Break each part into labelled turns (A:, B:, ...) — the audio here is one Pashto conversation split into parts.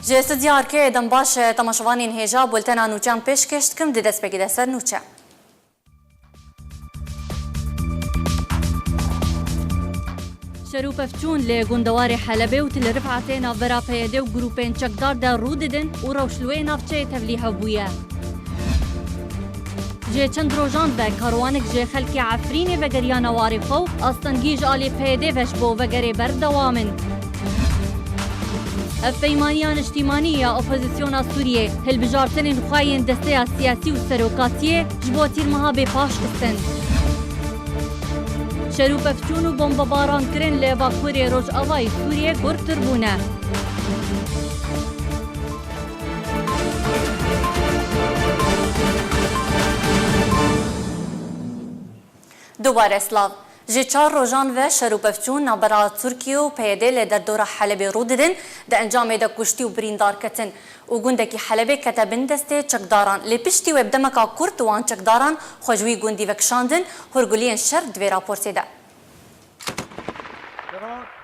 A: جست دیار که دم باش تماشاوانین هجا بولتنا نوچان پیش کشت کم دی دست بگیده سر نوچه. شروع افچون لی گندوار حلبه و تل رفعتین آورا پیاده و گروپین چکدار در رو دیدن و روشلوی نافچه تبلیغ بویه. جه چند روزان به کاروانک جه خلکی عفرینی و گریان وارفو استنگیج آلی پیاده وش بو و گری بردوامن. پیمانیان اجتماعی یا اپوزیسیون سوریه هل بجارتن خواهین دسته سیاسی و سروکاتیه جبو تیرمها به پاش کستن. شروع افچون و بمباران کرن لواکوری روش آوای سوریه گرتر بونه. دوباره اسلاف جی 4 روزان و شروع افچون نبرا ترکیه و پیاده لی در دور حلبه رو دیدن در انجام دا کشتی و بریندار کتن و گندکی حلبه کتبن دسته چکداران لی پشتی و بدمکا کرد وان چکداران خوشوی گندی وکشاندن هرگولین شر دوی راپورتی ده.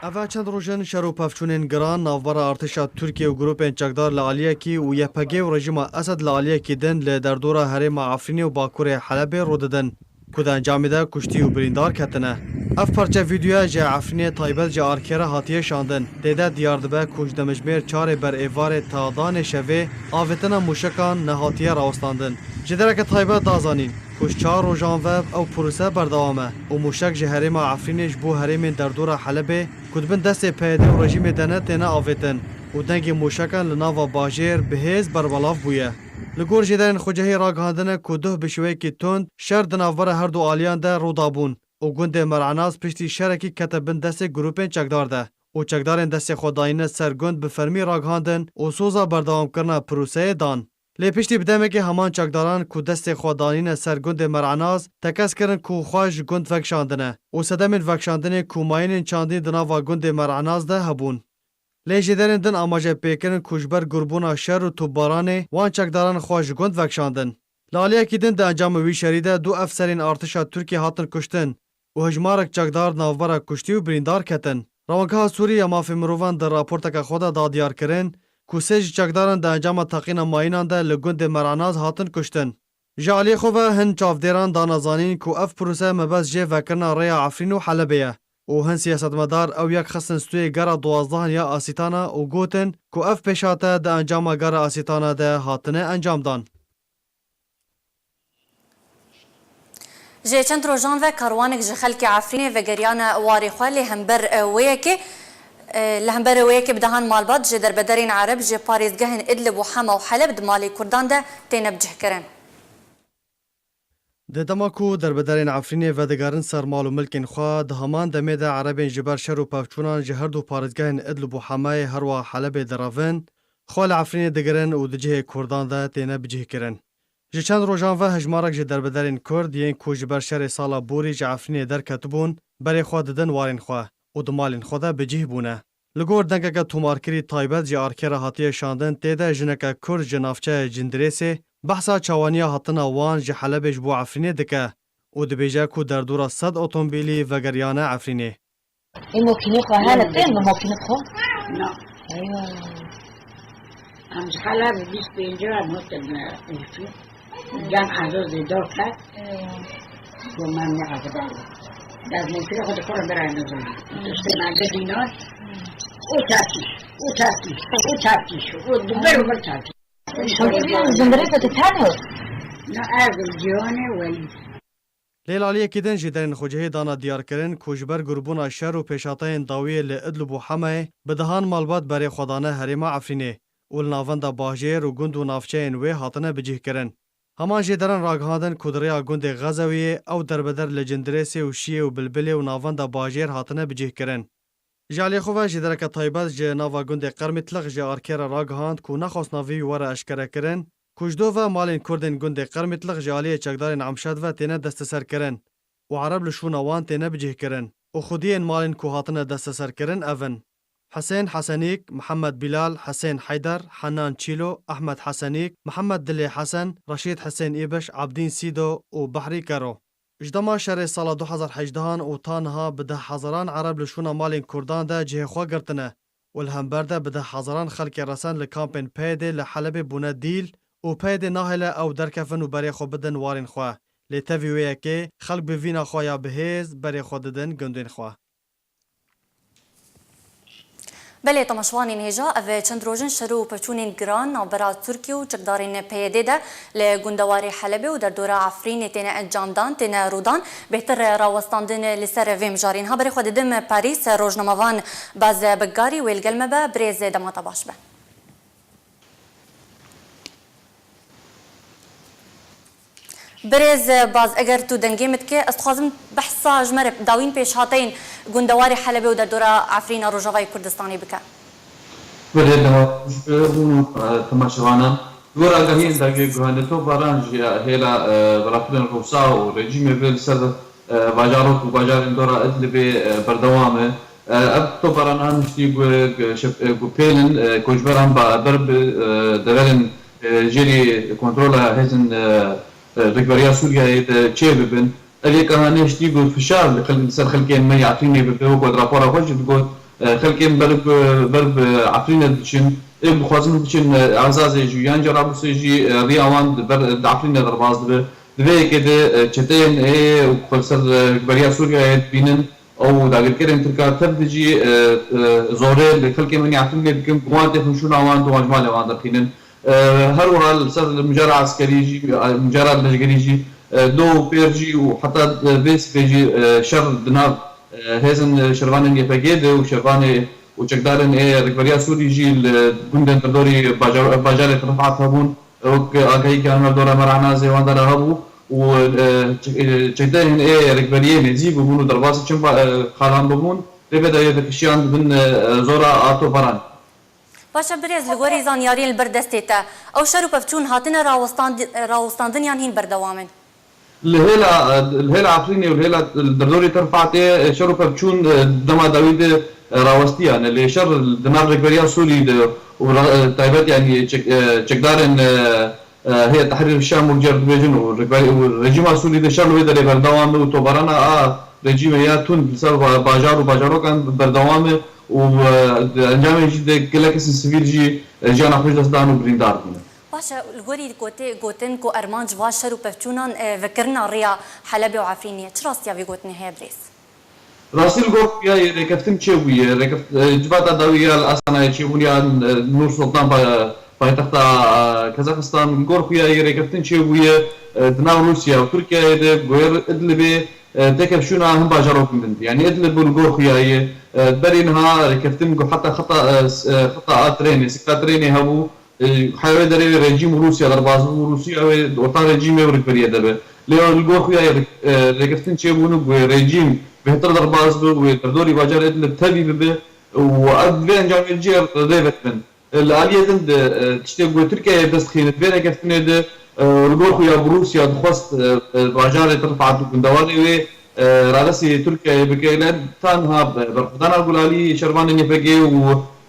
B: اوه چند روزن شروع افچونین گران نوبرا ارتشا ترکیه و گروپین چکدار لعالیه کی و یپگه و رژیم اسد لعالیه کی دن لی در دور حریم عفرینی و باکور حلبه رو دیدن کود انجام ده کشتی و بریندار کتنه. اف پرچه ویدیو جه عفرینی تایبل جه آرکره هاتیه شاندن دیده دیاردبه کش دمجمیر چار بر ایوار تادان شوه آویتنا موشکان نهاتیه راوستاندن. جدرک تایبل دازانین کش 4 روزان و او پروسه بردوامه و موشک جه حریم عفرینیش بو حریم در دور حلبه کدبن دست پیاده و رژیم دنه تنه آویتن و دنگ موشکان لناو باجیر بهیز بربلاف بویه. لگور جدارن خوجهی راگهاندنه که ده بشوی که تند شر دناور هر دو آلیان ده رو دابون و گنده مرعناز پشتی شرکی کتبن دست گروپین چکدار ده و چکدارن دست خداینه سرگند بفرمی راگهاندن و سوزا بردوام کرنا پروسه دان. لی پشتی بدمه که همان چکداران که دست خداینه سرگند مرعناز تکس کرن که خواهش گند وکشاندنه و صدمین وکشاندنه که ماینین چاندین دناوا گند مرعناز ده هبون. لیجدرن دن آماجه پیکرن کشبر گربونا شر و توبارانه وان چکداران خواهش گند وکشاندن. لالیه کی دن ده انجام وی شریده دو افسرین ارتشا ترکیه هاتن کشتن و هجمارک چکدار ناوبرا کشتی و بریندار کتن. روانگاه سوریه مافی مروان در راپورتک خود دادیار کرن که سج چکداران ده انجام تقین ماینان ده لگند مرعناز هاتن کشتن. جالی خواه هن چافدیران دانازانین که اف پروسه مبز جه وکرنا ریا عفرین و حلبیه. و هن سیاستمدار او یک خصن ستوی گره 12 یا آسیتانا و گوتن که اف پیشاته ده انجام گره آسیتانا ده هاتنه انجام دان.
A: جه چند روزان و کاروانک جه خلک عفرینه و گریان واری خوالی همبر ویکی بدهان مالبات جه در بدرین عرب جه پاریزگهن ادلب و حما و حلب دمالی کردان ده تینب جه کرن.
B: ده دماکو در بدرین عفرینی و دگارن سرمال و ملکین خواه ده همان دمه ده عربین جبر شر و پفچونان جهر دو پارزگاهن ادلب و حمای هروا حلب دراون خوال عفرینی دگرن و دجه کردان ده تینه بجه کرن. جه چند روزان و هجمارک جه در بدرین کرد یین کو جبر شر سالا بوری جه عفرینی در کتبون بری خواه ددن وارین خواه و دمالین خواه ده بجه بونه. لگور دنگه تومارکری تایبت جه آرکره هاتیه شاندن تیده جنکه کرد جنافچه جندریسه بحثا چوانیا هاتنا وان جه حلبش بو عفرینه دکه و دبیجه کو در دورا 100 اتومبیلی و گریانه عفرینه.
C: این ماکینه خواهر نتیم ماکینه خواه؟
D: نه. ایوه. همش حلب 25 را نوتن ایفی. جان عزوز دور کرد. و من نقدر. در نفیر خود کار برای نزدی. استناده دینار. او تاتیش. او دوباره تاتیش.
C: زندگی فتتانه.
D: نه از جوانه ولی.
B: لیلالیه کدن جدرن خوجه دانا دیار کرن کجبر گربونا شر و پیشاتین داویه لادلب و حمای بدهان مالبات برای خدانه حریما عفرینه اول ناوندا باجیر و گند و نافچین وی هاتنه بجه کرن. همان جدرن راگهاندن کدریا گند غزویه او دربدر لجندریسی و شیه و بلبلی و ناوندا باجیر هاتنه بجه کرن. جالی خواه جدرک تایبت جه ناوا گند قرمتلق جه آرکر راگهاند که نخواست ناوی وره اشکره کرن کجدو و مالین کردن گند قرمتلق جالی چکدار نعمشد و تینه دست سر کرن و عرب لشون وان تینه بجه کرن و خودین مالین که هاتنه دست سر کرن اون حسین حسنیک، محمد بلال، حسین حیدر، حنان چیلو، احمد حسنیک، محمد دلی حسن، رشید حسین ایبش، عبدین سیدو و بحری کرو. اجدما شهر سال 2018 و تانها بده هزاران عرب لشون مالین کردان ده جه خواه گرتنه والهمبرده بده حزران خلق رسان لكامبين بيدي لحلب بونا ديل و بيدي ناهله او دركفن و بري خو بدن وارن خواه لتوی ویکی خلق بوینا خواه بهیز بری خود دن گندین خواه.
A: بله تماشوانین هجا او چند روزن شروع پچونین گران نابرا ترکیه و چکدارین پیاده ده لگندواری حلبه و در دوره عفرین تین انجام دان تین رودان بهتر راوستاندن لسر ویم جارین ها بری خود دم پاریس روزنامه‌وان باز بگاری و الگلمه به بریز دماتا باش به. برز باز اگر تو دنگیمت که استخوازم بحثا جمر داوین پیش هاتین گندوار حلبه و در دوره عفرین روجاوای کردستانی بکن.
E: بله دما تماشاوانا دورا گهین داگه گهانه تو بارانج هلا برافرین روسا و رژیم ویل سر باجارات و باجار دورا ادلبی بردوامه اب تو باران هنشتی گو پیلن کوچبران با برب دورن جری کنترل هزن ركبريا سوريا تشيب بن اللي كان نشتي يقول فشار اللي سر خلكين ما يعطيني بقول رابورا خوش بقول خلكين برب عفرينا دشن بخوازم دشن عزازي جويان جرابو سيجي رياوان بر عفرينا درباز دبي كده تشتين وكل سر ركبريا سوريا بينن او داغر كرين تركا تبدجي زوري خلكين ما يعطيني بكم قوات خشون اوان دو مجمال اوان دقينن هروها السر المجال العسكري المجال العسكري دو بيرجي وحتى بيس بيجي شر دناب هزن شربان يفقيد وشربان وشكدارن ركبريا سوري جي الجندن تدوري باجار رفعت هبون وكاي كان دورا مرعنا زي وان دار هبو وشكدارن ركبريا نزيب وبونو درباس چم خالان بمون بدا يدكشيان بن زورا اتو بران
A: باشه برز لگوری زانیاری البردستیتا او شروع پفتون هاتن راوستاندن یان هین بردوامن
E: الهيلا عفريني والهيلا الدردوري ترفعتي شروع پفتون دما داويد راوستي يعني اللي شر دماغ ركبريا سوري وتايبات يعني چكدارن هي تحرير الشام والجرد بيجن والرجيم السوري ده شر ويدا بردوامه وتوبرانا رجيم يا تون بسبب باجار وباجارو كان بردوامه وانجام جديد كلا كيس السفير جي جانا خوش دستان وبريندار بنا.
A: باشا الغوري قوتن كو ارمان جوا شرو بفتونان فكرنا ريا حلبة وعفرينية تراستيا في قوتن هي بريس.
E: راسي الغور يا ركفتم شوية ركفت جبات داوية الأسانا شوية نور سلطان بايتخت كازاخستان الغور يا ركفتم شوية دناو روسيا وتركيا ده غير إدلبي تكب شونا هم باجروا كندن يعني إدلب الغور يا برينها ركفتم حتى خطأ تريني سكتا تريني هبو حيوي دري رجيم روسيا درباز روسيا وطا رجيم وركبريا دربه لو الغور يا ركفتم شيبونو رجيم بهتر درباز وتردوري باجر إدلب تبي به وأدلين جامع الجير ريفتن العالية دند تشتغل تركيا دستخين بينه كفتني ده الغور يا روسيا دخست باجر ترفع كندواني رئاسي تركيا بكيلان تانها برفضان الغلالي شربان نفقي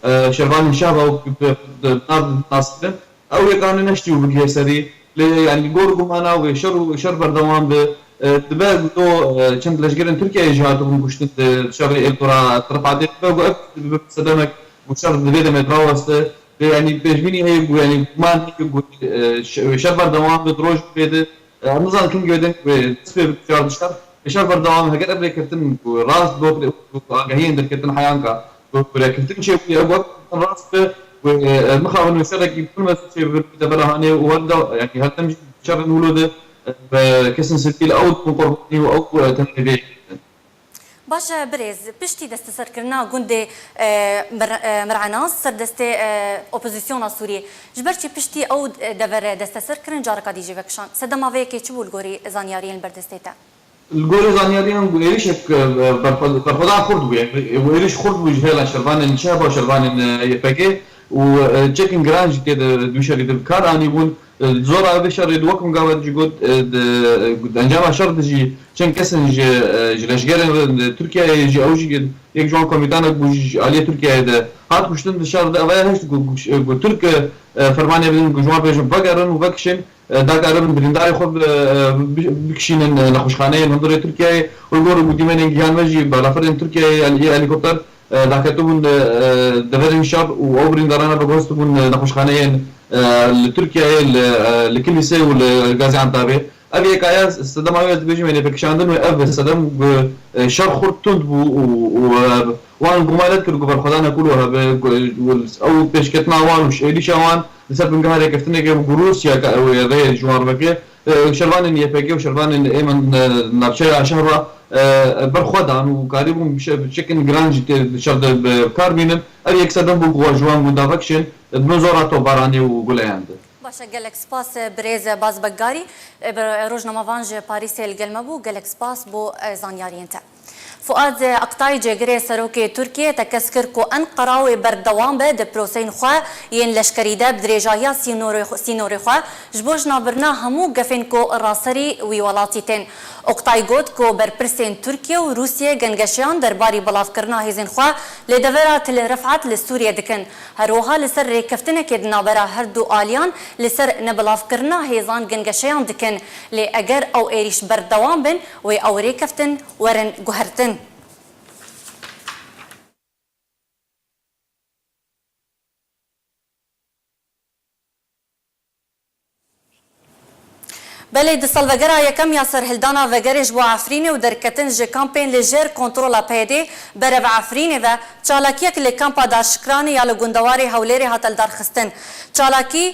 E: وشربان الشعب بنار ناصر أو يكانوا نشتيو بكيسري يعني جورجو معنا وشر بردوام دباغ دو چند لشگرن تركيا جهاتهم كشت شر الترا ترفعت بقى بسدمك وشر دبيده متراوسته يعني بيجبيني هي يعني ما شر بردوام بدروج بيده نظام كم جودن تسبب شر شر شر بردوام هكذا بريكتن راس دوك جاهين دركتن حيانكا بريكتن شيء يبغى راس المخاون يسرق كل ما شيء برهانه وهذا يعني هل تمشي شر نولده بكسن سلكيل او قربني او تنبيه
A: باشا بريز بشتي دستسر كرنا قندي مرعناس سر دستي اوبوزيسيون سوريا جبرتي بشتي او دفر دستسر كرن جاركا ديجي فكشان سدما فيكي تشبو الغوري زانياريين بردستيتا
E: الغوري زانياريين ويريشك برفضان خرد ويريش خرد وجهلا شربان الشابه وشربان يفكي وتشيكن جرانج كده دوشري دبكار اني بون زورا بشر دوكم قاعد جود انجام شر دجي چن كسن جلاشگرن تركيا يجي اوجي يك جون كوميتان بوج علي تركيا ده هات كشتن شر ده اوه هشت go ترك فرمانه بدن جوان بيج بقرن وبكشن داقرن برنداي خود بكشين نخوشخانه منظر تركيا والغور مديمن جان مجي بلافرن تركيا الهليكوبتر داکتبون دورین شاب و اوبرین دارانه بگوستبون نخوشخانه لترکیه لکلیسه و لغازی عنتابه ابي كايا استدام عايز بيجي من بكشاندن واب استدام شر خرطند وان قمالات كرو برخدانا كلها او بيشكتنا وان مش ايدي شوان لسبب من قهر كفتنا جاب جروس يا غير جوار بكي شربان يبقى وشربان ايمن نرشا شهر برخدان وقريب بشكل جرانج شرد كاربين ابي يكسدم بو جوان مدافكشن بنزوراتو باراني وقولياند
A: باشه گلک سپاس بریز باز بگاری روزنامه وانج پاریس الگلمه بو گلک سپاس بو زانیارین تا فؤاد اقطاعی جگری سروکی ترکیه تکسکر کو انقره و بردوام به دپروسین خواه ین لشکریده بدریجایا سینوری خواه جبوش نابرنا همو گفین کو راسری وی ولاتی تین اقطاعی گود کو برپرسین ترکیه و روسیه گنگشیان درباری بلاف کرنا هیزین خواه لدورا تل رفعت لسوریه دکن هروها لسر ریکفتنه که دنابرا هر دو آلیان لسر نبلاف کرنا هیزان گنگشیان دکن لی اگر او ایریش بردوام بن و او ریکفتن ورن گوهرتن بله د سالوګرا یکم یاسر هلدانا وګریج بو عفرینه و درکتن ژ کمپین لجر کنټرول پیدې بر عفرینه و چالاکیک له کمپا داشکرانی یا لګوندواري حولری هتل درخستن چالاکی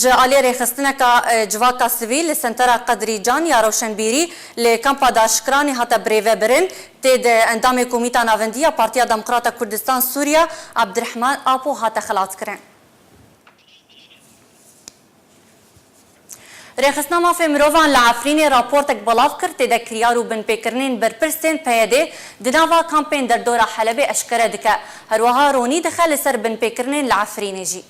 A: ژ الیر خستنه کا جواکا سویل سنترا قدری جان یا روشنبیری له کمپا داشکرانی هت بریو برن تد اندام کومیتا ناوندیا پارتیا دموکرات کردستان سوریا عبدالرحمن اپو هت خلاص کرن رخصنا مافی مروان لعفرین راپورتک بلاف کرد تدا کریارو بن پیکرنین برپرسین پیاده دناوا کامپین در دورا حلبی اشکره دکه هروها رونی دخل سر بن پیکرنین لعفرین جی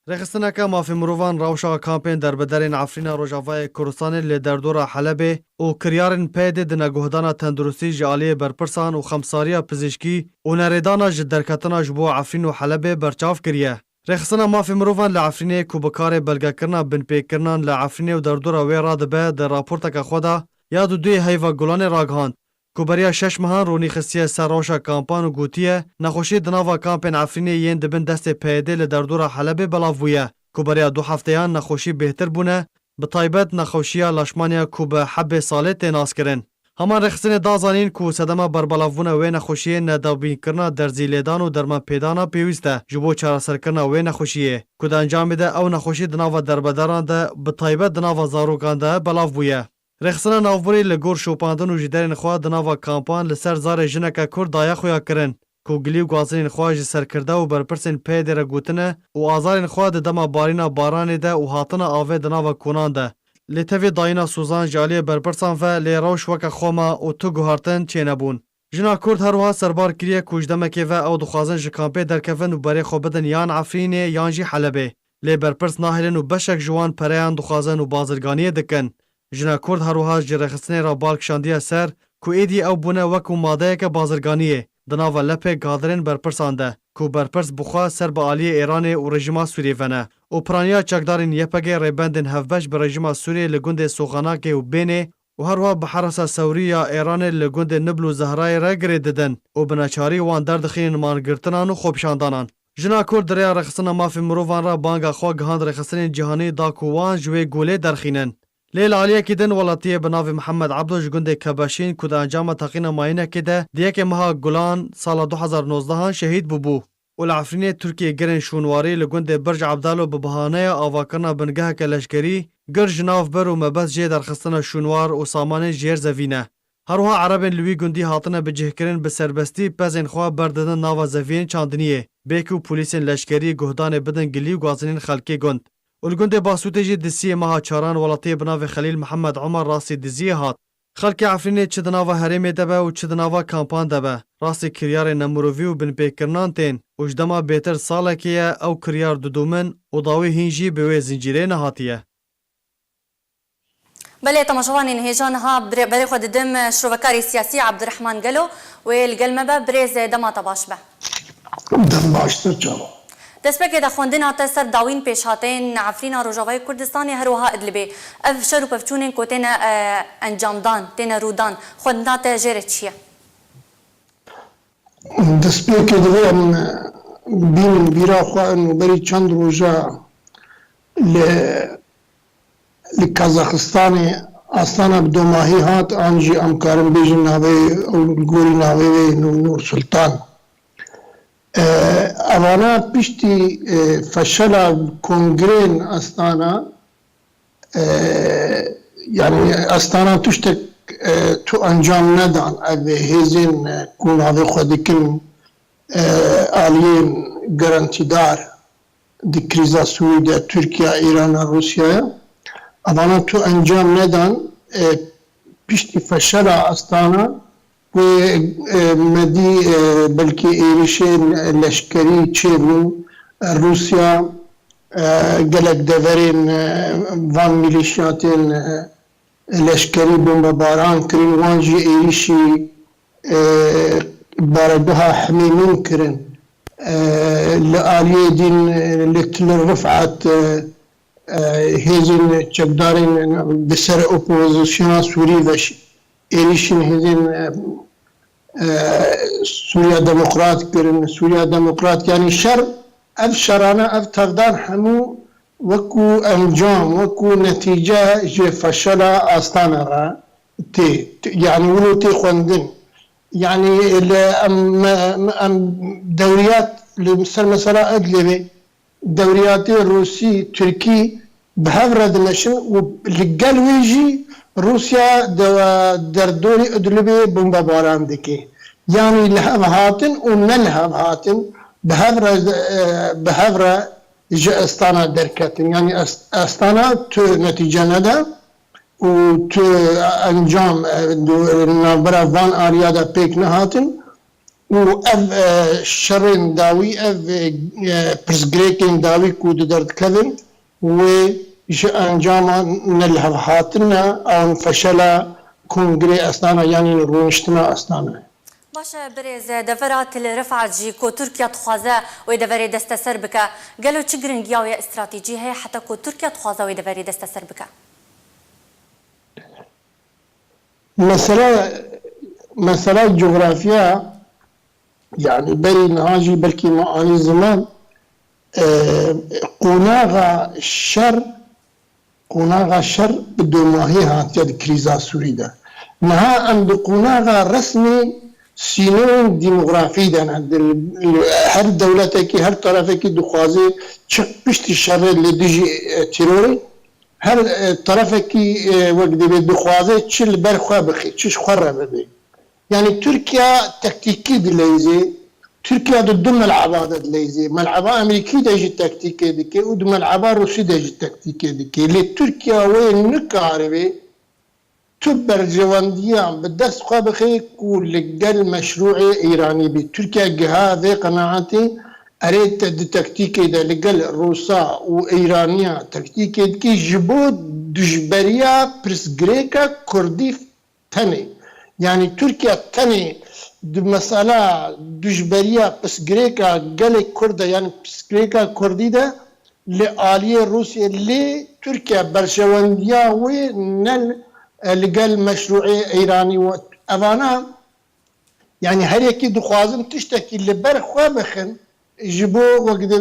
B: رخصتناکا مافی مروان راوشا کامپین در بدرین عفرین روجاوای کردستان لدردورا حلبی و کریارن پیاده دنا گهدانا تندرستی جالی برپرسان و خمساریا پزشکی و نریدانا جدرکتنا جبو عفرین و حلبی برچاف کریه رخصنا مافی مروان لعفرینه کو بکار بلگا کرنا بن پیکرنان لعفرینه و دردورا وی راد به در راپورتک خودا یاد دوی هیوا گلان راگهاند کو بریا 6 ماهان رونی خصیه سروشا کامپان و گوتیه نخوشی دناوا کامپین عفرینه ین دبن دست پیاده لدردورا حلبه بلاویه کو بریا 2 هفتهان نخوشی بهتر بونه به طایبت نخوشیه لاشمانیا کو به حب ساله تناس کرن همان رخصن دازانین کو صدمه بربلاوونه و نخوشیه ندابین کرنا در زیلیدان و درمان پیدانا پیوسته جبو چارا سر کرنا و نخوشیه کو د انجام ده او نخوشی دناوا دربداران ده به طایبت دناوا زاروگان ده بلاویه رخصن ناوبری لگور شوپاندن و جدرین خوا دناوا کامپان لسر زار جنکا کورد دایا خویا کرن کو گلی و گازین خوا ج سر کرده و برپرسن پیدره گوتنه و آزارین خوا ده دما بارینا باران ده و هاتنه آوه دناوا کونان ده لتوی داینا سوزان جالی برپرسان و لیروش وک خوما و تو گوهرتن چینبون جنا کورد هروها سربار کریه کوجدمکه و او دخوازن جکامپه درکفن و بری خوبدن یان عفرینه یان جی حلبه لی برپرس ناهلن و بشک جوان پریان دخوازن و بازرگانی دکن جنا کورد هروها جرخصنه را بالکشاندیه سر کو ایدی او بونه وکو ماده که بازرگانیه دناوا لپه گادرین برپرسان ده کو برپرس بخوا سر با عالی ایران و رژیما سوریه ونه و پرانیا چکدارین یپگه ریبندن هفبش به رژیما سوریه لگوند سوخاناکه و بینه و هروها بحرسا سوریه ایران لگوند نبلو زهرای را گریددن و بناچاری وان دردخین مانگرتنان و خوبشاندانان جنا کورد دریا رخصنا مافی مروان را بانگا خوا گهاند رخصن جهانی داکوان جوی گوله درخینن لیل عالیه کدن ولاتیه بناو محمد عبدوش گنده کباشین کد انجام تقین ماینه کده دیگه مها گلان سال 2019 شهید ببو والعفرینه ترکیه گرن شونواری لگنده برج عبدالو به بهانه آواکرنا بنگه کلشگری گر جناف بر و مبز جه در خستن شونوار و سامان جیر زوینه هروها عربین لوی گندی هاتنه به جهکرین به سربستی پزین خواه برددن ناوا زوین چاندنیه بیکو پولیسین لشکری گهدان بدن گلی و گازنین خلکی گند والگنده باسوته جی دسیه مها چاران ولاتیه بناو خلیل محمد عمر راسی دزیه هات خلک عفرینه چه دناوا حریم دبه و چه دناوا کامپان دبه راسی کریار نمرووی و بن پیکرنان تین وجدما بهتر ساله که او کریار دودومن و داوی هینجی به زنجیره نهاتیه
A: بله تماشاوان هیجان ها برای خود دم شروکاری سیاسی عبدالرحمن گلو و الگلمه به بریز دما تباش به
F: دم باشتر چاو
A: دەستپێکێ دەخواندنە سەر داوین پێشهاتەیەن عفرینە ڕۆژاوای کوردستانی هەروەها ئەدلبێ ئەف شەر و پەفچوونێن کۆ تێنە ئەنجامدان تێنە ڕوودان خواندناتە ژێرە چییە؟
F: دەستپێکێ دەڵێم بینم بیراخوا ئەنو بەری چەند ڕۆژە لە کازاخستانê ئاستانە بدۆماهی هات ئانجی ئەم کارم بێژن ناوێ ئەو گۆری ناوێ نور سولتان ئەوانە پشتی فەشەلا کۆنگرێن ئەستانە یعنی ئەستانە توشتێک تو ئەنجام نەدان ئەvê hêzên ku navê xwe dikin aliyên garantîdar di krîza Sûrî de Tirkiye, Îrana, Rusyaya evana tu encam nedan piştî feşera astana wê medî belkî êrişên leşkerî çêbûn Rusya gelek deverên van milîşyatên leşkerî bombebaran kirin wan jî êrişî baregeha Hemêmîn kirin li aliyê dîn li Til Rifat hêzên çekdarên bi ser opozisyona Sûrî ve êrişên hêzên Sûriya Demokrat kirin Sûriya Demokrat yani şer ev şerane ev tevdan hemû وەکو ئەنجام وەکو نەتیجە ji feşela astana re tê yani wilo tê xwendin yani li em dewriyat li ser mesela Idlibê dewriyatê Rûsî Tirkî bi hev re dimeşin û li gel wê jî Rusya derdorê Idlibê bombebaran dike yani li hev hatin û ne li hev hatin bi hev re ji Astana derketin yani Astana tu netice nede û tu encam navbera van aliya da pêk nehatin û ev şerên dawî ev pirsgirêkên dawî ku di derdikevin wê ji encama nelhev hatine an feşela kongrê Astana yani rûniştina Astana.
A: باشه برز دفرات تل رفعت جي كو تركيا تخوازا ويدفري دستسر بكا قالوا چه گرنگياوية استراتيجي هي حتى كو تركيا تخوازا ويدفري دستسر بكا
F: مسألة جغرافيا يعني بري نهاجي بلكي معاني زمان قوناغا شر بدوماهي هاتيا دي كريزا سوري ده نها عند قوناغا رسمي سینۆن دیموغرافیدان هەر دەولەتێکی هەر تەرەفێکی دخوازێ چق پشتی شەڕێ لە دژی تیرۆری هەر تەرەفێکی وەک دەبێت دخوازێ چ لەبەر خوا بخی چش خوەڕە ببێ یعنی تورکیا تەکتیکی دلەیزێ تورکیا دو مەلعەبا دەدلەیزێ مەلعەبا ئەمریکی دەژی تەکتیکێ دکێ و دو مەلعەبا ڕووسی دەژی تەکتیکێ دکێ لێ تورکیا وێ نکارەوێ تو برجواندیان به دست خواه بخی کو لگل مشروع ایرانی بی ترکیه گها و قناعتی ارید دی تکتیکی ده لگل روسا و ایرانیا تکتیکی که جبو دجبریا پرسگریکا کردی تنه یعنی ترکیه تنه دی مسئله دجبریا پرسگریکا گل کرده یعنی پرسگریکا کردی ده لآلیه روسیه لی ترکیه برجواندیا و نل لقال مشروعي ايراني وانا يعني هريكي دخوازم تشتكي اللي برخوا بخن يجيبو وقت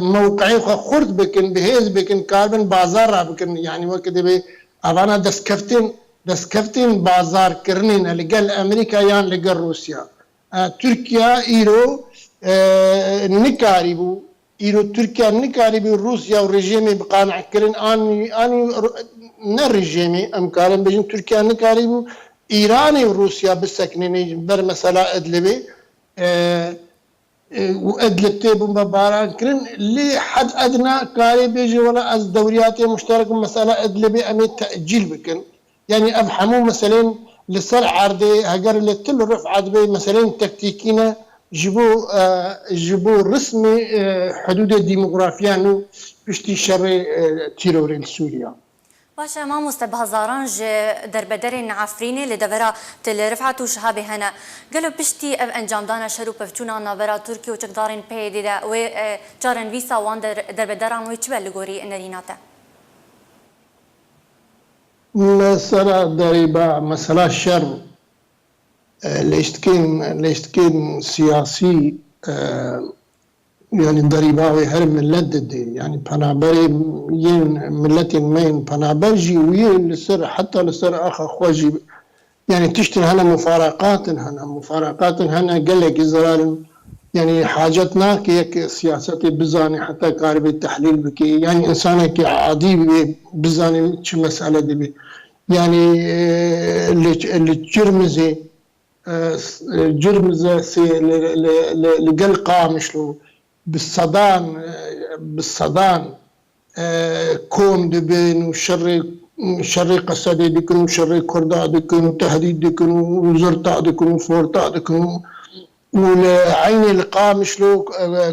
F: موقعي خرد بكن بهيز بكن كاربن بازار بكن يعني وقت انا دسكفتين بازار كرنين اللي قال امريكا يعني اللي قال روسيا تركيا ايرو نكاريبو ايرو تركيا نكاريبو روسيا ورجيمي بقانع كرن اني نه رژیمی امکارم بجن ترکیه نکاری بو ایران و روسیا بسکنینی بر مثلا ادلبی و ادلب تیبون بباران کرن لی حد ادنى کاری بیجی ولا از دوريات مشترك مثلا ادلبي امي تاجيل بكن يعني افهموا مثلا لصر عرضي هجر لتل رفعت بي مثلا تكتيكينا جبو رسمي حدود الديموغرافيانو بشتي شر تيروري سوريا
A: باشه ما مستبهزاران جه دربدرين عفريني لدورا تل رفعت وشهابي هنا قالوا بشتي اف انجام دانا شروع بفتونا نابرا تركي وچقدارين بيدي دا و جارن ويسا وان دربدران ويچبل لغوري انريناتا
F: مسألة ضريبة مسألة شر ليشتكين سياسي يعني ضريباوي هر ملت دي يعني بنابري ين ملتي مين بنابرجي وين لسر حتى لسر اخا خوجي يعني تشتري هنا مفارقات هنا قال لك إزرائيل يعني حاجتنا كي سياستي بزاني حتى قارب التحليل بكي يعني إنسانك عادي بزاني شو مسألة دي يعني اللي جرمزة لقل قامش له بالصدان كوم دبين شر قصدي ديكن شر كردا ديكن تهديد ديكن وزرطة ديكن فورطة ديكن والعين القامش له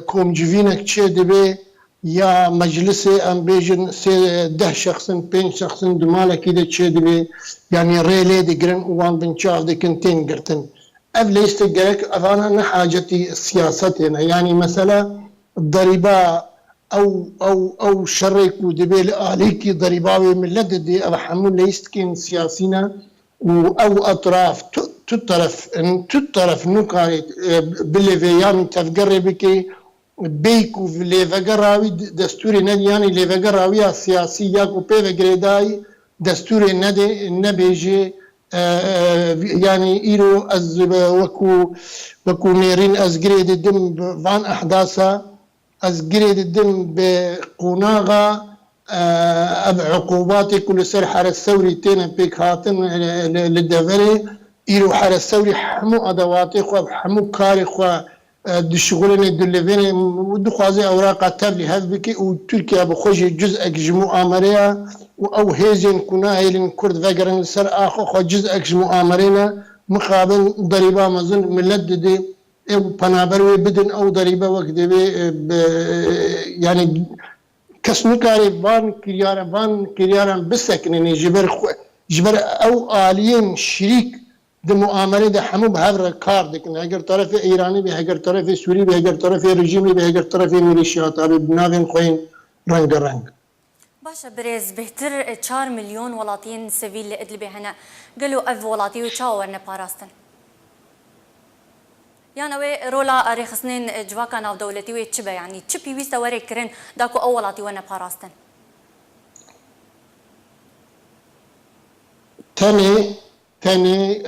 F: كوم جفينك تشي دبي يا مجلسي ام بيجن سي 10 شخص 5 شخص دمالا كده تشي دبي يعني ريلي دي جرن وان بنشاف دي كنتين قرتن ليست جرك افانا حاجتي سياستنا يعني مثلا الضريبه او شريك ودبيل عليكي ضريباوي من لددي او حمول ليست كين سياسينا او اطراف تطرف نكاري باللي في يعني تفقري بكي بيكو في اللي فقراوي دستوري ندي يعني اللي فقراوي سياسية وبي فقريداي دستوري ندي نبيجي يعني إيرو أز وكو نيرين أز قريد الدم فان أحداثا أز قريد الدم بقناغا عقوباتي كل سر حرس ثوري تين بيك هاتن للدفري إيرو حرس ثوري حمو أدواتي خو حمو كاري خو دشغلني دلفيني ودخوازي أوراق تابلي هذبكي وتركيا بخوجي جزء جمو آمريا أو هيزين كنا هيلين كرد فقرن سر آخو خو جزء جمو آمرينا مقابل ضريبة مزن ملددي أو بنابروي بدن أو ضريبة وكدبي يعني كسنكاري فان كريارا بسكنني جبر أو آليين شريك ده مؤامرة ده حمو بهذا كار دكن هجر طرف إيراني بهجر طرف سوري بهجر طرف رجيمي بهجر طرف ميليشيات أبي بنافين خوين رنگ
A: باشا بريز بهتر 4 مليون ولاطين سيفيل لإدلب هنا قالوا أف ولاطي وشاورنا باراستن يعني وي رولا أريخ سنين جواكا ناو دولتي وي تشبه يعني تشبي ويستا وري كرين داكو أو ولاطي وانا باراستن
F: ثاني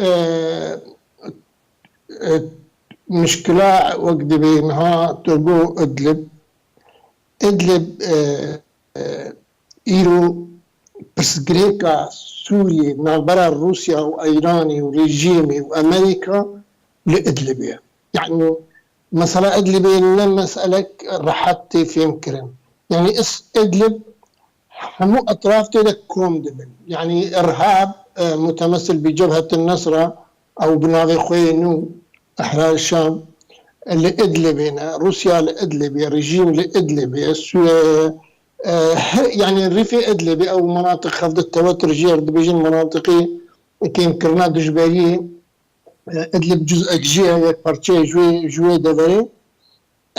F: مشكلة وقت بينها تلقو إدلب إيرو برسجريكا سوريا نابرا روسيا وإيراني وريجيمي وأمريكا لإدلبية يعني مثلا إدلبية لنا مسألة رحتي في مكرن يعني إدلب حمو أطراف تلك كوم دبن يعني إرهاب متمثل بجبهة النصرة أو بناغي خوينو أحرار الشام لإدلبنا روسيا لإدلبية رجيم لإدلبية يعني ريفي إدلبي أو مناطق خفض التوتر جير دبيجين مناطقي كيم كرنا دجباري إدلب جزء جيه يك بارتشي جوي دبري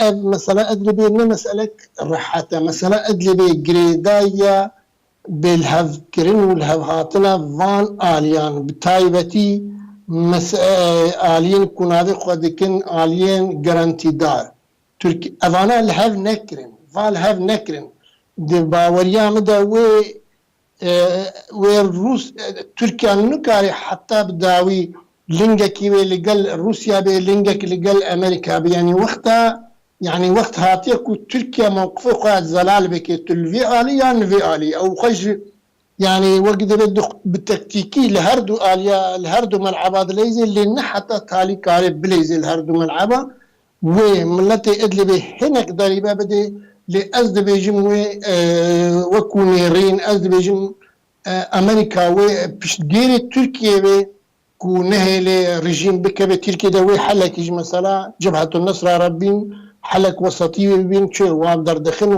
F: مثلا إدلبي مسألة رحاتة مثلا إدلبي جريدايا بالهف كرين والهف هاتنا فان آليان بتايبتي آليان كنابي خودكين آليان جرانتي دار تركي أفانا الهف نكرين فالهف نكرين دي باوريا مدى والروس تركيا نكاري حتى بداوي لينجا كيوي لقل روسيا بي لينجا لقل أمريكا بي يعني وقت هاتيكو تركيا موقفه قاعد زلال بكي تلفي آلي يعني في آلي أو خش يعني وقت بالتكتيكي لهردو آليا لهردو ملعبات ليزي اللي حتى تالي كارب بليزي لهردو ملعبا وملتي إدلبي هناك ضريبة بدي لأزد بيجم وكونيرين أزد بيجم أمريكا وبشتغيري تركيا كو نهي رجيم بكبه تركيا دوي حلك يجي مثلا جبهة النصر ربين حلك وسطي بين شو وابدر دخن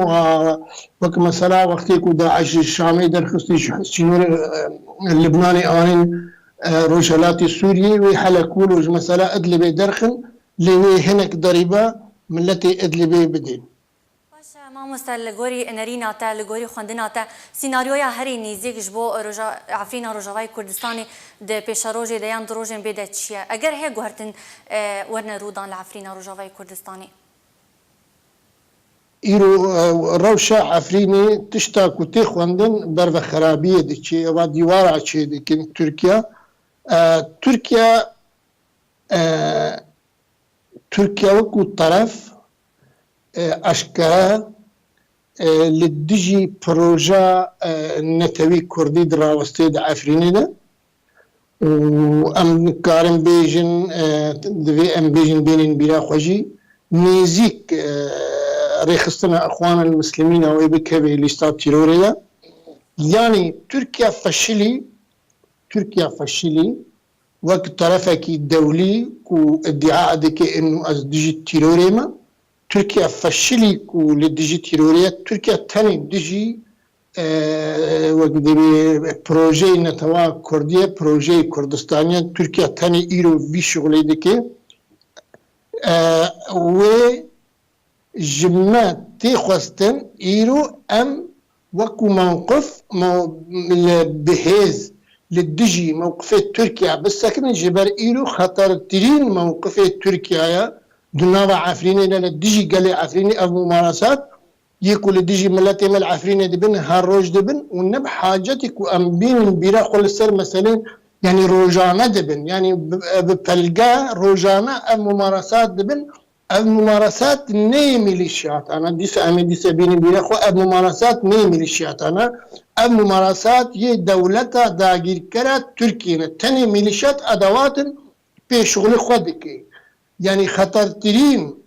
F: وك مثلا وقت يكون داعش الشامي درخستي شنو اللبناني آنين روجلاتي السوري وحلك ولوج مثلا ادلبي درخن اللي هناك ضريبه من التي ادلبي بدين
A: مامۆستا لە گۆری نەریناتە لە گۆری خوێندناتە سیناریۆیا هەری نزیک ji bo عفرینە ڕۆژاوای کوردستانی di pêşerojê de yan di rojên bê de çi ye eger heye guhertin werne rûdan li Efrîna Rojavayê Kurdistanê
F: îro rewşa Efrînê tişta ku tê xwendin ber ve xerabiyê diçe eva dîwara çê dikin Tirkiye Tirkiye wekû teref eşkere li dijî proja netewî Kurdî di rawestê di Efrînê de û em nikarin bêjin divê em bêjin bênên bîra xwe jî nêzik rêxistina Exwanel Mislimîna wê bikeve lîsta tîrorê de yanî Tirkiye feşilî wek terefekî dewlî ku iddia dike enû ez dijî tîrorê me Tirkiye feşilî ku li dijî tîrorê Tirkiye tenê dijî wek dibê projeyê netewa Kurdiyê projeyê Kurdistaniye Tirkiye tenê îro vî şixulê dike wê ji me tê xwestin îro em wekû mewqif li bihêz li dijî mewqifê Tirkiye bisekinin ji ber îro xetertirîn mewqifê Tirkiyeya di nava Efrînê de li dijî gelê Efrînê ev mumarasat yê ku li dijî miletê me li Efrînê dibin her roj dibin û ne bi hacetê ku em bînin bîra xwe li ser meselên yanî rojane dibin yanî bi pelge rojane ev mumarasat dibin ev mumarasat neyê milîşiyatane dîsa em ê dîsa bînin bîra xwe ev mumarasat neyê milîşiyatane ev mumarasat yê dewleta dagîrkera Tirkiyê ne tenê milîşiyat edewatin pêşxulê xwe dike yani xetertirîn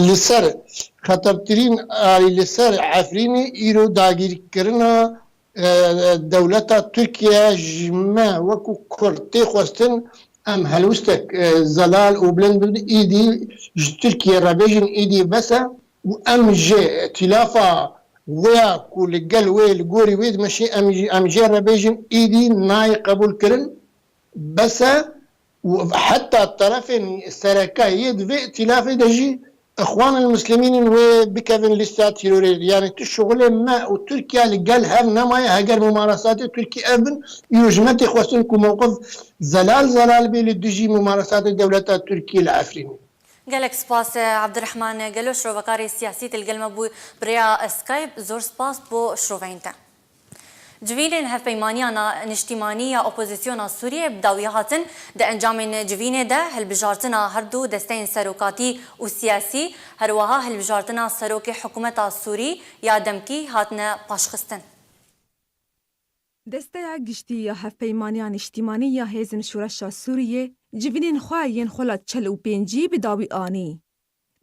F: li ser xetertirîn alî li ser Efrînê îro dagîrkirina dewleta Tirkiye ji me wekû Kurd tê xwestin em helwîstek zelal û bilind bibin îdî ji Tirkiye rebêjin îdî bese û em jê îtîlafa wêya ku li gel wê li gorî wê dimeşî em jê rebêjin îdî nayê qebûl kirin bese û heta terefên serekayê di vê îtîlafê de jî Exwanel Mislimînên wê bikevin lîsta tîrorê yani tu şixulê me û Tirkiye li gel hev nemaye heger mumarasatê Tirkiye ev bin îro ji me tê xwestin ku mewqif zelal bê li dijî mumarasatê dewleta Tirkiye li Efrînê
A: gelek spas Abdurrahman gelo şrovekarê siyasî tilgelme bû birêya Skype zor spas bo şroveyên te Civînên hevpeymaniya niştîmanî ya opozisyona Sûriyê bi dawî hatin di encamên civînê de hilbijartina her du desteyên serokatî û siyasî herwiha hilbijartina serokê hikûmeta Sûrî ya demkî hatine paşxistin.
G: Desteya giştî ya hevpeymaniya niştîmanî ya hêzên şûreşa Sûriyê civînên xwe yên xwe çel û pêncî bi dawî anî.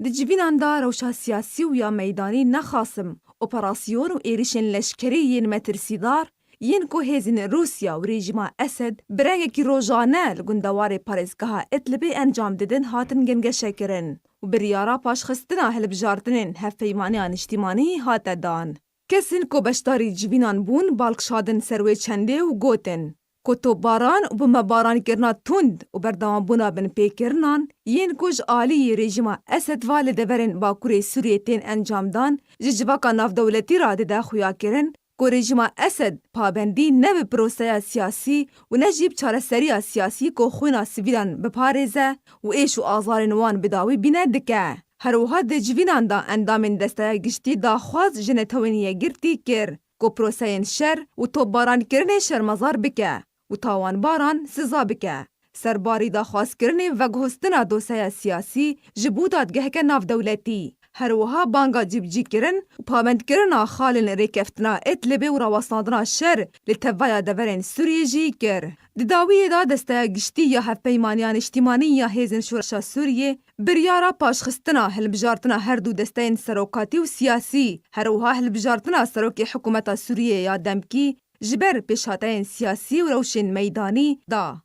G: Di civînan da rewşa siyasî û ya meydanî nexasim operasyon û êrişên leşkerî yên metirsîdar yên ku hêzên Rûsya û rejîma Esed bi rengekî rojane li gundewarê parêzgeha Idlibê encam didin hatin gengeşekirin û biryara paşxistina hilbijartinên hevpeymaniya niştîmanî hate dan. Kesên ku beşdarî civînan bûn balkişadin ser wê çendê û gotin ku topbaran û bi mebaranîkirina tund û berdewambûna binpêkirinan yên ku ji aliyê rejîma Esed va li deverên Bakurê Sûriyê tên encamdan ji civaka navdewletî ra dide xuyakirin ku rejîma Esed pabendî ne bi proseya siyasî û ne jî bi çareseriya siyasî ku xwîna sivîlan biparêze û êş û azarên wan bi dawî bîne dike. Herwiha di civînan da endamên desteya giştî daxwaz ji netewên yekgirtî kir ku proseyên şer û topbarankirinê şermezar bike û tawanbaran siza bike. Serbarî daxwazkirinê veguhostina dosyeya siyasî ji bo dadgeheke navdewletî. Herwiha banga cîbicîkirin û pabendkirina xalên rêkeftina Idlibê û rawestandina şer li tevaya deverên Sûriyê jî kir. Di dawiyê da desteya giştî ya hevpeymaniya niştîmanî ya hêzên şûreşa Sûriyê biryara paşxistina hilbijartina her du desteyên serokatî û siyasî herwiha hilbijartina serokê hikûmeta Sûriyê ya demkî ji ber pêşhateyên siyasî û rewşên meydanî da.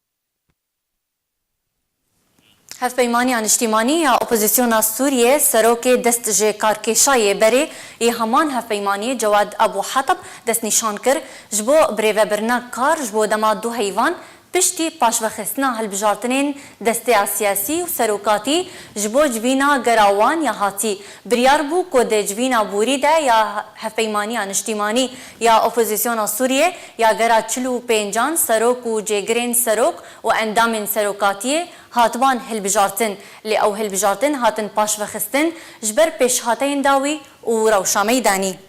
A: Hevpeymaniya niştîmanî ya opozisyona Sûriyê serokê dest ji karkêşayê berê ê heman hevpeymaniyê Cewad Abu Hatab destnîşan kir ji bo birêvebirina kar ji bo dema du heyvan پشتی پاشوخستنا هلبجارتنین دسته سیاسی و سروکاتی جبو جوینا گراوان یا هاتی بریار بو کود جوینا بوری ده یا هفیمانی نشتیمانی یا اپوزیسیون سوریه یا گرا چلو پینجان سروک و جگرین سروک و اندام سروکاتی هاتوان هلبجارتن لی او هلبجارتن هاتن پاشوخستن جبر پیش هاتین داوی و روشامی دانی.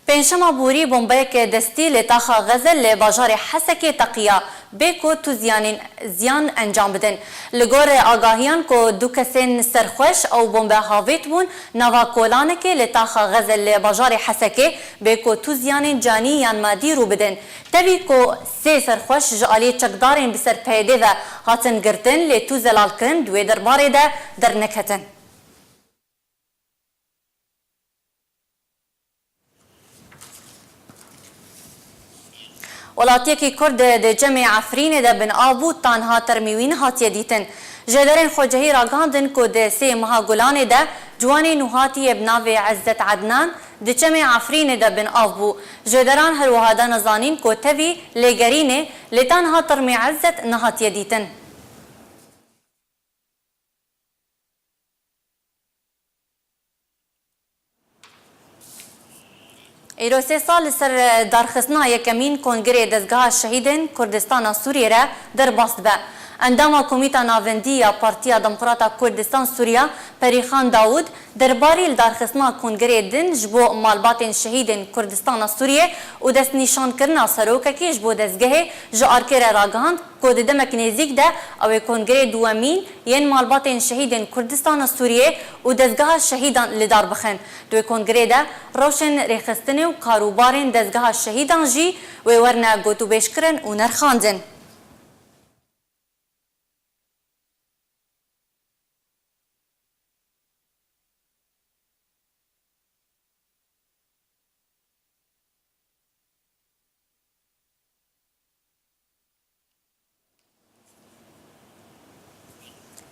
A: پنجشنبه بوری بمبایک دستی لطاخا غزل لباجار حسک تقیا بیکو تو زیان انجام بدن لگور آگاهیان کو دو کسین سرخوش او بمبه هاویت بون نوا کولانک لطاخا غزل لباجار حسک بیکو تو زیان جانی یان مادی رو بدن تبی کو سه سرخوش جالی چکدارین بسر پیده و هاتن گرتن لتو زلال کرن دوی درباره ده در نکتن. ولاتیکی کرد ده جمع عفرین ده بن آبو تانها ترمیوین هاتیه دیتن. جدرین خوجهی راگاندن که ده سی مها گلان ده جوانی نوهاتی بناوی عزت عدنان ده جمع عفرین ده بن آبو. جدران هر وهادا نزانین که توی لگرینه لتانها ترمی عزت نهاتیه دیتن. ایرو 3 سال سر دارخستنا یکمین کنگره دزگاه شهیدین کردستان سوریه را در باست به. اندام کمیتا ناوندی یا پارتیا دموکراتا کردستان سوریا پریخان داود درباری دارخستنا کنگره دن جبو مالباتین شهیدین کردستان سوریه و دست نشان کرنا سروککی جبو دزگه جارکر راگاند کود دمک نزیک ده او کنگره دوامین ین مالباتین شهیدین کردستان سوریه و دزگاه شهیدان لدار بخن. دوی کنگره ده روشن ریخستنه و کاروبارین دزگاه شهیدان جی و ورنه گوتو بیش کرن و نرخاندن.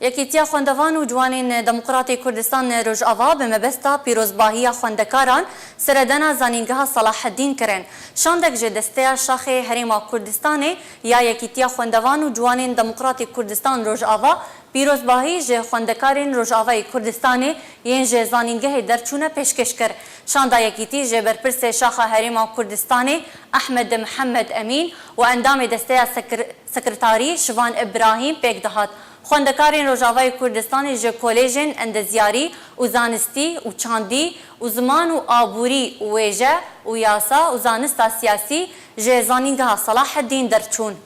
A: یکیتیا خوندوان و جوانین دموکراتی کردستان روجاوا به مبستا پیروزباهی خوندکاران سردنا زانینگاه صلاح الدین کرن. شاندک جدسته شاخ حریم کردستان یا یکیتیا خوندوان و جوانین دموکراتی کردستان روجاوا پیروزباهی جه خوندکارین روجاوای کردستان ین جه زانینگاه درچونه پیشکش کر. شاندا یکیتی جه برپرس شاخ حریم کردستان احمد محمد امین و اندام دسته سکرتاری شوان ابراهیم پیک دهات. خوندکارین روجاوای کردستان جه کلیجن اندزیاری و زانستی و چاندی و زمان و آبوری و ویجه و یاسا و زانستا سیاسی جه زانینگاه صلاح الدین درچون.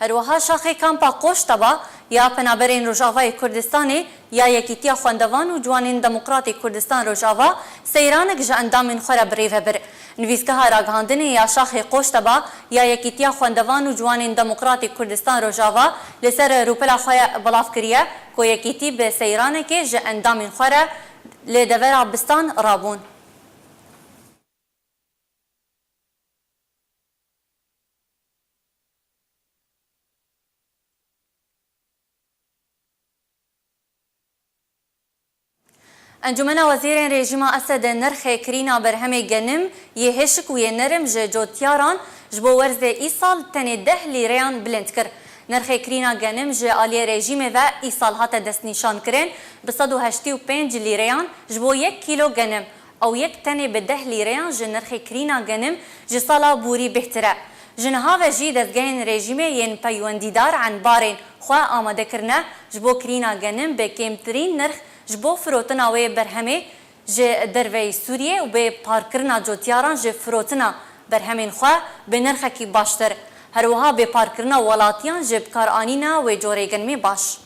A: هروها شاخی کامپا قوشتبا یا پنابرین روجاوای کردستان یا یکیتیا خوندوان و جوانین دموکراتی کردستان روجاوا سیرانک جه اندامین خورا بریوه بر. نویسکه ها راگهاندنی یا شاخی قوشتبا یا یکیتیا خوندوان و جوانین دموکراتی کردستان روجاوا لسر روپلا خواه بلاف کریه که یکیتی به سیرانک جه اندامین خورا لدور بستان رابون. انجمن وزیر رژیم اسد نرخ کرینا برهم گنم یه هشک و یه نرم جوتیاران جبو ورز ای سال تنه 10 لیریان بلند کر. نرخ کرینا گنم جه آلی رژیم و ای سال هات دست نشان کرن به 185 لیریان جبو 1 کیلو گنم او 1 تنه به 10 لیریان جه نرخ کرینا گنم جه سالا بوری بهتره. جنها و جی دزگین رژیم ین پیوندیدار عن بارین خواه آماده کرنه جبو کرینا گنم به کمترین نرخ جبو فروتنا و برهمه جه دروی سوریه و به پارکرنا جوتیاران جه فروتنا برهمین خواه به نرخه کی باشتر. هروها به پارکرنا ولاتیان جه بکار آنینا و جوریگن می باش.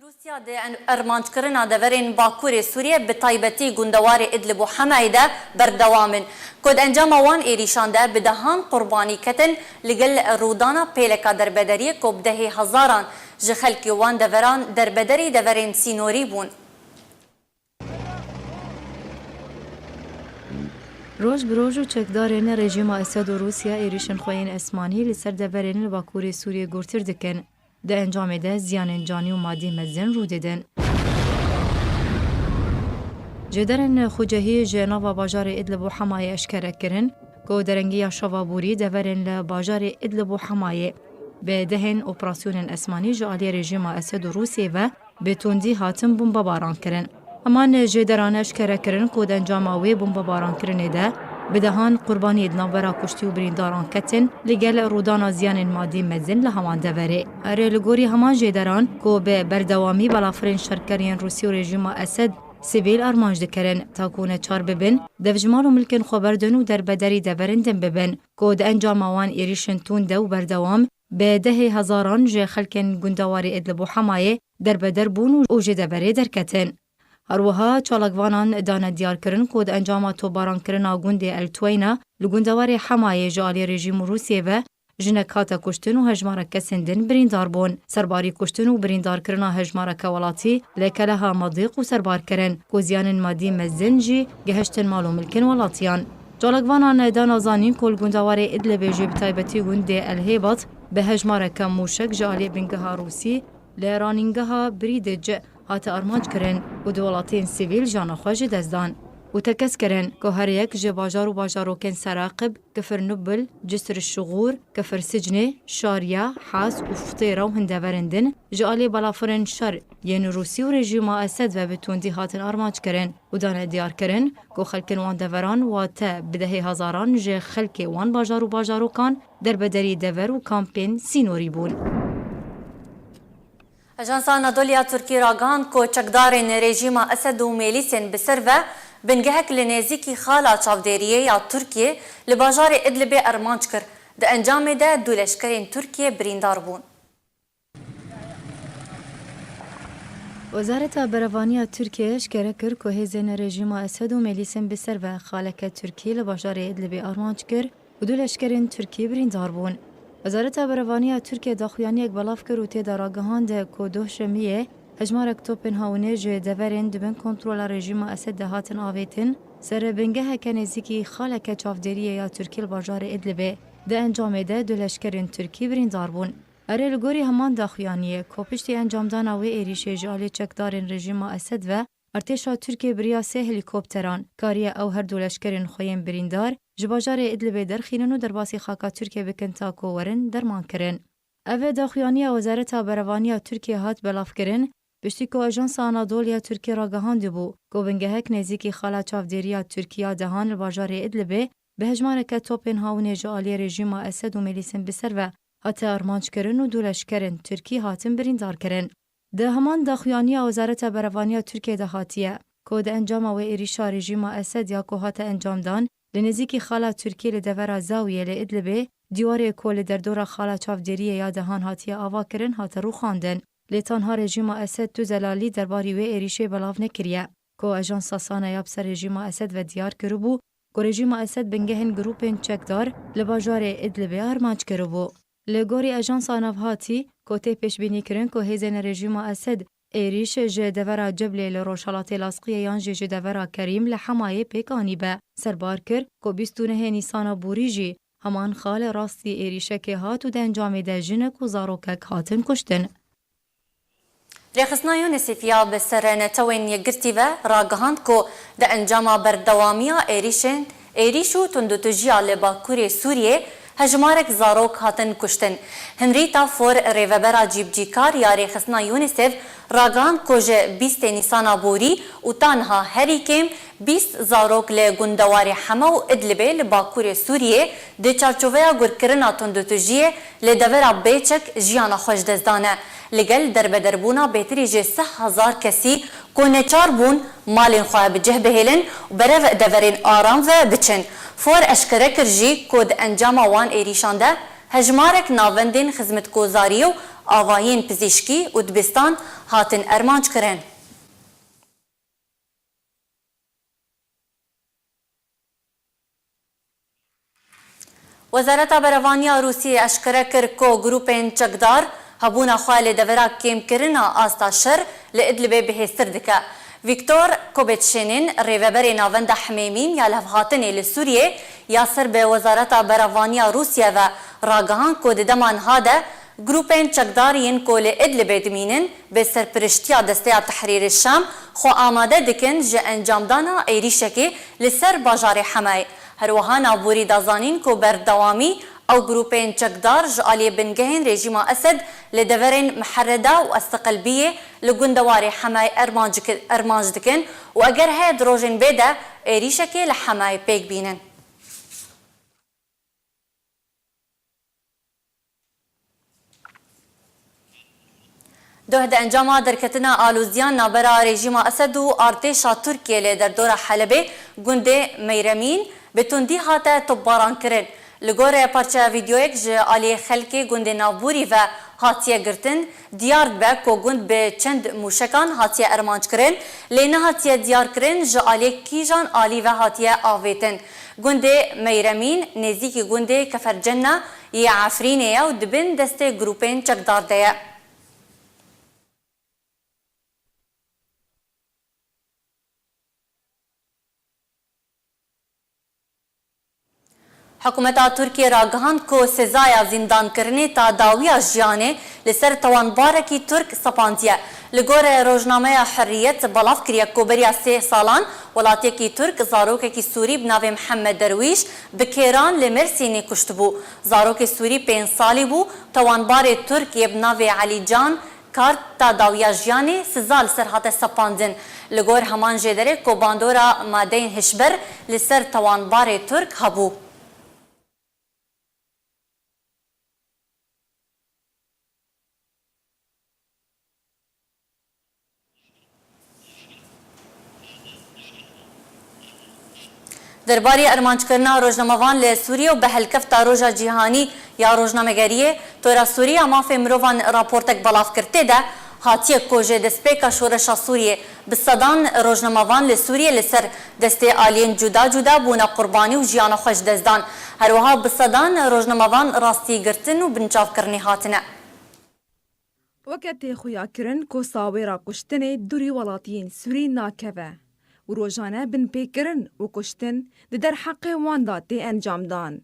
A: روسیا د ارمانج کرنا دورین باکور سوریه به تایبتی گندوار ادلب و حمایده بردوامن کد انجام وان ایریشان ده بدهان قربانی کتن لگل رودانا پیلکا دربدری کب ده هزاران جخلکی وان دوران دربدری دورین سینوری بون.
H: روز بروز و چکدارین رژیم اسد و روسیا ایریشن خوین اسمانی لسر دورین باکوری سوریه گورتر دکن. ده انجام ده زیان جانی و مادی مزن رو دیدن. جدرن خوجهی جناب باجار ادلب و حمایه اشکره کرن که درنگی شوابوری دورن لباجار ادلب و حمایه به دهن اپراسیون اسمانی جعالی رژیم اسد و روسیه و به تندی هاتم بمباران کرن. امان جدران اشکره کرن که انجام اوی بمباران کرنه ده بدهان قربانی ناورا کشتی و برینداران کتن لگل رودان زیان مادی مزن لهمان دوره. اره لگوری همان جدران که به بردوامی بلافرین شرکرین روسی و رژیم اسد سیویل ارمانج دکرن تا کونه چار ببن دفجمال و ملکن خبردن و در بدری دورندن ببن که ده انجام آوان ایریشن تون دو بردوام به 10,000 جه خلکن گندواری ادلب و حمایه در بدر بون و جه دبره درکتن. هروها چالکوانان دانه دیار کرن که ده انجام توباران کرن آگونده التوینا لگندواری حمایه جالی رژیم روسیه و جنکات کشتن و هجمارک کسندن بریندار بون. سرباری کشتن و بریندار کرنا هجمارک ولاتی لکلها مضیق و سربار کرن که زیان مادی مزن جی گهشتن مال و ملکن ولاتیان. جالکوانان دانا زانین کل گندواری ادلب جی بتایبتی گنده الهیبات به هجمارک موشک جالی بنگها روسی لرانینگها بریدج هات ارمانج کرن و دولتین سیویل جانا خوش دزدان. و تکس کرن که هر یک جه باجار و باجاروکن سراقب کفر نبل، جسر الشغور، کفر سجنه، شاریا، حاس و فطیره و هندورندن جالی بلافرن شر یعنی روسی و رژیم اسد و بتوندی هاتن ارمانج کرن و دانه دیار کرن که خلکن وان دوران و تا به 10,000 جه خلک وان باجار و باجاروکان در بدری دور و کامپین سینوری بون.
A: اجانس آنادولیا ترکی راگان که چکدارین رژیم اسد و میلیسین بسر و بنگهک لنزیکی خالا چاودریه یا ترکیه لباجار ادلب ارمانج کر ده انجام ده دولشکرین ترکیه بریندار بون.
H: وزارت بروانی ترکیه اشکره کر که هزین رژیم اسد و میلیسین بسر و خالک ترکیه لباجار ادلب ارمانج کر و دولشکرین ترکیه بریندار بون. وزارت بروانی ترکیه داخویانی یک بلاف کر و تیدا راگهان ده که دوشمیه هجمارک توپن هاونه جه دورین دبن کنترول رژیم اسد دهاتن آویتن سر بنگه کنیزیکی خالک چافدریه یا ترکی الباجار ادلبه ده انجام ده دولشکرین ترکی بریندار بون. اره لگوری همان داخویانیه که پشتی انجام داناوی ایریشه جالی چکدارین رژیم اسد و ارتشا ترکیه بریا 3 هلیکوپتران کاریه او هر دولشکرین خویم بریندار جباجار ادلبه درخینن و در باسی خاکا ترکیه بکن تاکو ورن درمان کرن. اوه داخویانی وزارت بروانی ترکیه هات بلاف کرن بشتی که اجانس آنادولیا ترکیه را گهانده بو که بنگهک نزیکی خالا چافدریا ترکیه دهان الباجار ادلبه به هجمارک توپن هاونه جالی رژیم اسد و میلیسین بسر و هات ارمانج کرن و دولشکرن ترکیه هاتن بریندار کرن. ده همان داخویانی وزارت بروانی ترکیه دهاتیه که ده انجام و ایریشا رژیم اسد یا که هات انجام دان لنزیکی خالا ترکیه لدور زاویه لادلبه دیوار کل در دور خالا چافدریه یا دهان هاتیه آوا کرن هات رو خواندن. لیتانها رژیم اسد تو زلالی درباری و ایریشه بلاف نکریه که اجانس ساسانه یاب سر رژیم اسد و دیار کرو بو که رژیم اسد بنگهن گروپین چکدار لباجار ادلب ارمانج کرو بو. لگوری اجانس آنافهاتی که تی پیش بینی کرن که هیزن رژیم اسد ایریش جه دورا جبلی لروشالات لاسقیه یان جه دورا کریم لحمایه پیکانی به سربار کر که 29 نیسان بوریجی همان خال راستی ایریشه که هاتو ده انجام ده جنک و زاروکک هاتن کشتن.
A: رخصنا یونسیفیا به سر نتوین یگرتی و راگهاند که ده انجام بردوامیا ایریشو تندوتجیا لباکوری سوریه هجمارک زاروک هاتن کشتن. هنریتا فور ریوبرا جیبجیکار یا رخصنا یونسیف راگهاند که جه 20 نیسانا بوری و تانها هری کم 20 زاروک لگندواری حما و ادلبه لباکوری سوریه ده چارچوویا گرکرنا تندوتجیه لدورا بیچک جیانا خوش دزدانه. لگل در بدربونا بهتری جه 3,000 کسی که نچار بون مالین خواه بجه بهیلن و برو دورین آرام و بچن. فور اشکره کرجی که ده انجام وان ایریشانده هجمارک ناوندین خدمتگزاری و آواهین پزیشکی و دبستان هاتن ارمانج کرن. وزارت بروانی روسی اشکره کر که گروپین چکدار هبونا خواه لدورا کم کرنا آستا شر لادلبه بهستر دکه. ویکتور کوبتشینین ریوبر ناوند حمیمین یا لفهاتن لسوریه یا سر به وزارت براوانیا روسیه و راگهان کود دمان هاده گروپین چکدارین کول ادلب دمینن به سرپرشتیا دسته تحریر الشام خو آماده دکن جه انجام دانا ایریشکی لسر باجار حمای هر وها نابوری دازانین کو بردوامی او گروپین چکدار جعالی بنگهین رژیم اسد لدورین محرده و استقلبیه لگندوار حمای ارمانج دکن و اگر های دروژن بیده ایریشکی لحمای پیک بینن. دوهد انجام درکتنا آلوزیان نابرا رژیم اسد و ارتشا ترکیه لی در دور حلبه گنده میرمین به تندی هاته تباران کرن. لگور پارچه ویدیویک جه آلی خلکی گنده نابوری و هاتیه گرتن دیار به که گند به چند موشکان هاتیه ارمانج کرن لینه هاتیه دیار کرن جه آلی کیجان آلی و هاتیه آویتن. گنده میرمین نزیکی گنده کفرجنه یه عفرینه و دبن دسته گروپین چکدار ده. حکومت ترکیه را گهاند که سزای زندان کرنی تا داویا جیانه لسر توانبارکی ترک سپاندیه. لگور روزنامه حریت بلاف کریه که بریا 3 سالان ولاتی کی ترک زاروک سوری بناو محمد درویش بکیران لمرسینی کشت بو. زاروک سوری 5 سالی بو توانبار ترکیه بناو علی جان کارت تا داویا جیانه سزال سرحات سپاندن. لگور همان جدره که باندورا مادین هشبر لسر توانبار ترک هبو. درباره ارمانجکرنا روزنامه‌وان لی سوریه و به هلکفتا روژا جیهانی یا روزنامه‌گریه تورا سوریه مافی مروان راپورتک بلاف کرده ده هاتیه کوژه دسپیکا شورشا سوریه بصدان روزنامه‌وان لی سوریه لسر دسته آلین جدا جدا بونا قربانی و جیانا خوش دزدان هر وها بصدان روزنامه‌وان راستی گرتن و بنچاف کرنی هاتنه.
G: وەکەتێ خویاکردن کۆساوێرا کوشتنê دوورî welatiyên Sûrî nakeve û rojane binpêkirin û kuştin di derheqê wan da tê encamdan.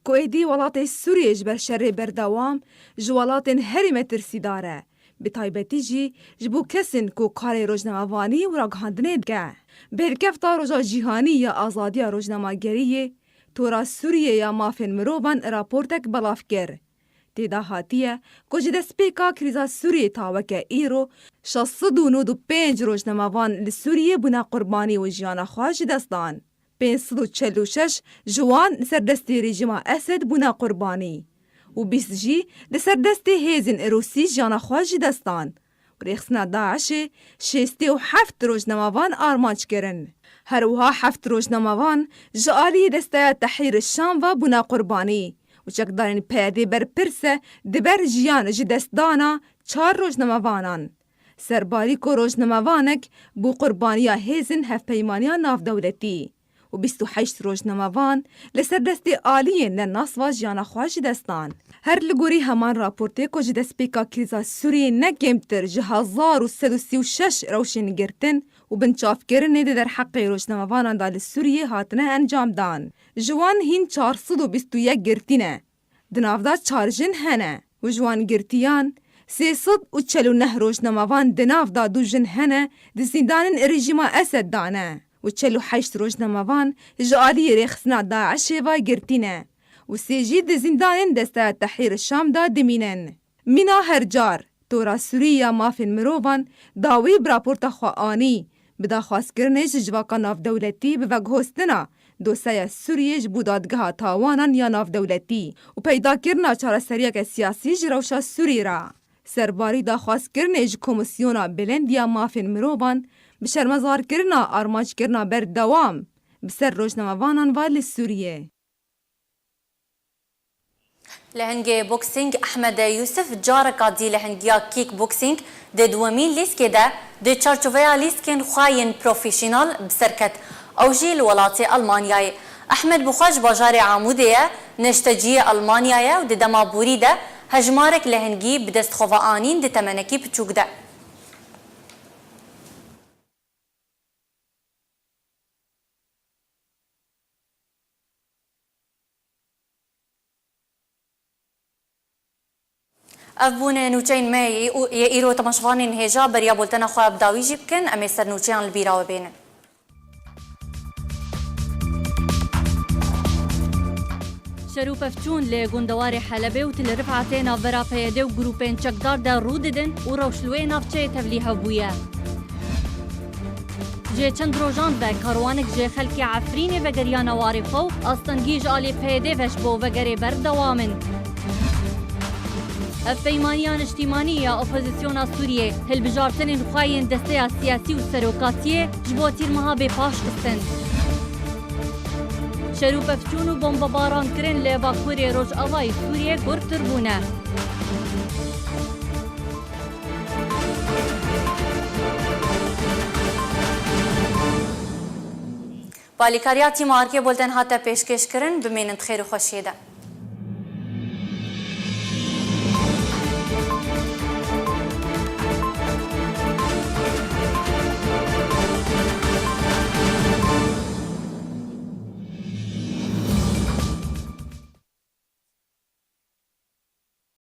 G: Ku êdî welatê Sûriyê ji ber şerê berdewam ji welatên herî metirsîdar e, bi taybetî jî ji bo kesên ku karê rojnamevanî û ragihandinê dike. Bêrkefta Roja Cîhanî ya Azadiya Rojnamageriyê, Tora Sûriyê ya mafên mirovan raportek belav kir. Têda hatiye ku ji destpêka krîza Sûriyê ta weke îro 695 rojnamevan li Sûriyê bûne qurbanî û jiyana xwe ji dest dan. 546 ji wan li ser destê rejîma Esed bûne qurbanî û 20 jî li ser destê hêzên Irûsî jiyana xwe ji dest dan. Rêxistina Daişê 67 rojnamevan armanc kirin. Her wiha 7 rojnamevan ji aliyê desteya Tehrîr Şam ve bûne qurbanî. û çekdarên peyedê berpirse diber jiyan ji destdana 4 rojnamevanan. Serbarî ku rojnamevanek bû qurbaniya hêzin hevpeymaniya navdewletî û 28 rojnamevan li ser destê aliyên ne nasva jiyana xwe ji dest dan. Her li gorî heman raportê ku ji destpêka krîza Sûriyê ne kêmtir ji 1136 rewşên girtin û binçavkirinê di derheqê rojnamevanan da li Sûriyê hatine encam dan. Ji wan hîn 421 girtî ne. Di navda 4 jin hene û ji wan girtiyan 349 rojnamevan di navda 2 jin hene di zîndanên rejîma Esed da ne û 48 rojnamevan ji aliyê rêxistina Daişê ve girtî ne û 3 jî di zîndanên desteya Tehrîr Şam da dimînin. Mîna hercar Tora Sûrî ya mafên mirovan dawî bi raporta xwe anî bi daxwazkirinê ji civaka navdewletî bi veguhostina dosyeya Sûriyê ji bo dadgeha tawanan ya navdewletî û peydakirina çareseriyeke siyasî ji rewşa Sûrî ra. Serbarî daxwazkirinê ji Komîsyona Bilind ya mafên mirovan bi şermezarkirina armanckirina berdewam bi ser rojnamevanan ve li Sûriyê.
A: لهنگی بوکسینگ احمد یوسف جارکا دی لهنگیا کیک بوکسینگ ده دومین لیسکه ده ده چارچوبیا لیسکن خواین پروفیشنال بسرکت او جیل ولاتی المانیای. احمد بخواج باجار عمودیه نشتجی المانیای و ده دمابوری ده هجمارک لهنگی بدست خواه آنین ده تمنکی پچوک ده. افبون نوچین می ایرو تماشوانین هجا بریا بولتنا خو ابداوی جیبکن امی سر نوچیان البیرا و بینن. شروع افچون لی گندوار حلبه و تل رفعتین آورا پیاده و گروپین چکدار در رو ددن و روشلوی نافچه تبلیه بویه. جه چند روزان و کاروانک جه خلکی عفرینه و گریان واری خو استنگیج آلی پیاده وش بو و گری بردوامن. پیمانیان اجتماعی یا اپوزیسیون سوریه هل بجارتن خواهین دسته سیاسی و سروکاتیه جبو تیرمها به پاش کستن. شروع افچون و بمباران کرن لی باکوری روج آوای سوریه گرتر بونه. بالیکاریا تیم آرکی بولتن هاتا پیشکش کرن بمینند خیر و خوشیده.